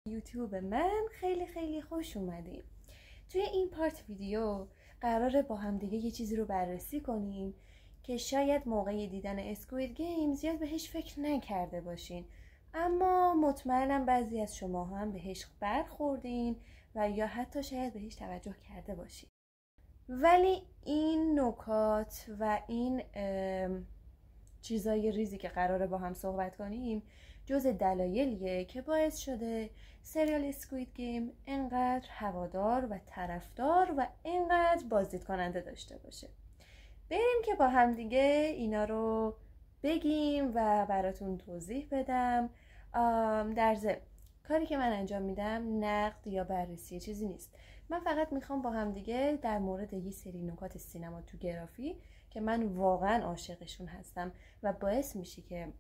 یوتیوب من خیلی خوش اومدیم. توی این پارت ویدیو قراره با هم دیگه یه چیزی رو بررسی کنیم که شاید موقع دیدن اسکوید گیم زیاد بهش فکر نکرده باشین، اما مطمئنم بعضی از شما هم بهش برخوردین و یا حتی شاید بهش توجه کرده باشین. ولی این نکات و این چیزای ریزی که قراره با هم صحبت کنیم جز دلایلیه که باعث شده سریال اسکوید گیم انقدر هوادار و طرفدار و انقدر بازدید کننده داشته باشه. بریم که با هم دیگه اینا رو بگیم و براتون توضیح بدم. در ضمن کاری که من انجام میدم نقد یا بررسی چیزی نیست. من فقط میخوام با هم دیگه در مورد یه سری نکات سینماتوگرافی که من واقعا عاشقشون هستم و باعث میشه که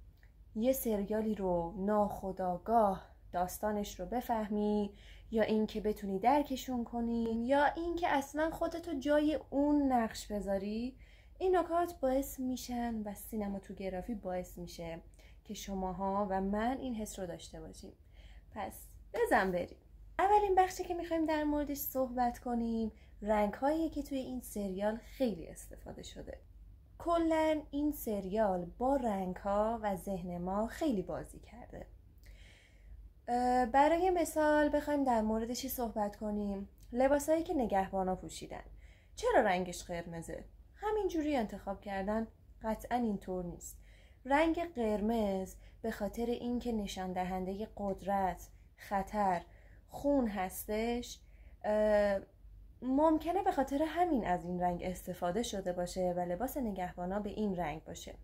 یه سریالی رو ناخودآگاه داستانش رو بفهمی یا این که بتونی درکشون کنی یا این که اصلا خودتو جای اون نقش بذاری، این نکات باعث میشن و سینماتوگرافی باعث میشه که شماها و من این حس رو داشته باشیم. پس بزن بریم. اولین بخشی که میخوایم در موردش صحبت کنیم رنگ‌هایی که توی این سریال خیلی استفاده شده. کلاً این سریال با رنگ‌ها و ذهن ما خیلی بازی کرده. برای مثال بخوایم در مورد چی صحبت کنیم؟ لباسایی که نگهبانا پوشیدن. چرا رنگش قرمزه؟ همینجوری انتخاب کردن؟ قطعاً اینطور نیست. رنگ قرمز به خاطر اینکه نشان دهنده قدرت، خطر، خون هستش، ممکنه به خاطر همین از این رنگ استفاده شده باشه و لباس نگهبانا به این رنگ باشه.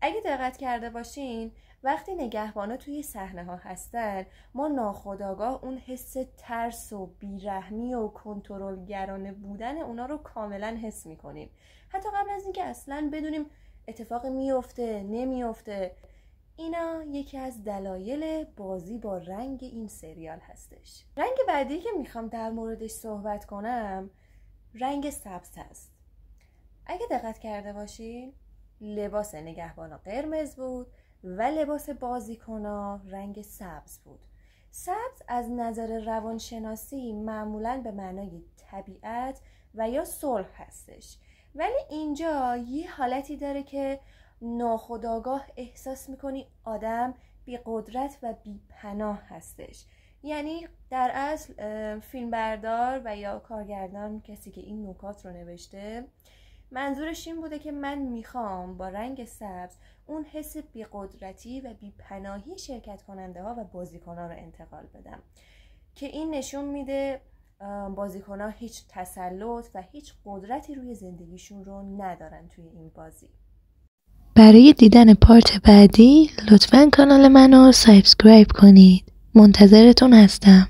اگه دقت کرده باشین وقتی نگهبانا توی صحنه ها هستن ما ناخودآگاه اون حس ترس و بیرحمی و کنترلگرانه بودن اونا رو کاملا حس میکنیم، حتی قبل از اینکه اصلا بدونیم اتفاقی میفته نمیفته. اینا یکی از دلایل بازی با رنگ این سریال هستش. رنگ بعدی که میخوام در موردش صحبت کنم رنگ سبز هست. اگه دقت کرده باشین لباس نگهبانا قرمز بود و لباس بازیکن‌ها رنگ سبز بود. سبز از نظر روانشناسی معمولاً به معنای طبیعت و یا صلح هستش، ولی اینجا یه حالتی داره که ناخودآگاه احساس میکنی آدم بی قدرت و بی پناه هستش. یعنی در اصل فیلمبردار و یا کارگردان، کسی که این نکات رو نوشته، منظورش این بوده که من میخوام با رنگ سبز اون حس بی قدرتی و بی پناهی شرکت کننده ها و بازیکن ها رو انتقال بدم که این نشون میده بازیکن ها هیچ تسلط و هیچ قدرتی روی زندگیشون رو ندارن توی این بازی. برای دیدن پارت بعدی لطفاً کانال منو سابسکرایب کنید. منتظرتون هستم.